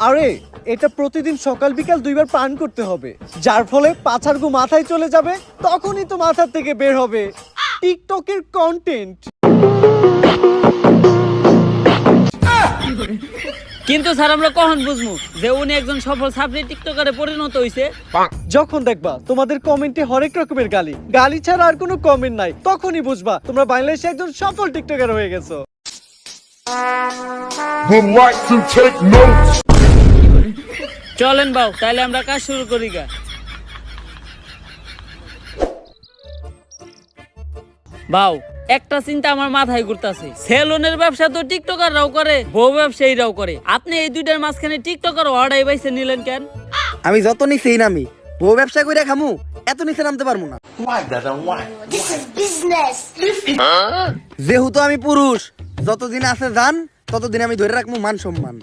আরে এটা প্রতিদিন সকাল বিকাল 2 বার পান করতে হবে, যার ফলে পাছার গু মাথায় চলে যাবে, তখনই তো মাথার থেকে বের হবে টিকটকের কন্টেন্ট। কিন্তু স্যার আমরা কখন বুঝবো যে উনি একজন সফল সাবরি টিকটকারে পরিণত হইছে? যখন দেখবা তোমাদের কমেন্টে হরেক রকমের গালি, গালি ছাড়া আর কোনো কমেন্ট নাই, তখনই বুঝবা তোমরা বাংলাদেশে একজন সফল টিকটকার হয়ে গেছো। Would like to take notes. চলেন বাউ, তাইলে আমরা কাজ শুরু করি গা। বাউ, একটা চিন্তা আমার মাথায় ঘুরতাছে, সেলুনের ব্যবসা তো টিকটকাররাও করে, বউ ব্যবসায়ীরাও করে, আপনি এই দুইটার মাঝখানে টিকটকার অর্ডার বাইছে নিলেন কেন? আমি যত নিচেই নামি, বউ ব্যবসা করে খামু, এত নিচে নামতে পারবো না। This is business. যেহেতু আমি পুরুষ, যতদিন আছে জান ততদিন আমি ধরে রাখবো মান সম্মান।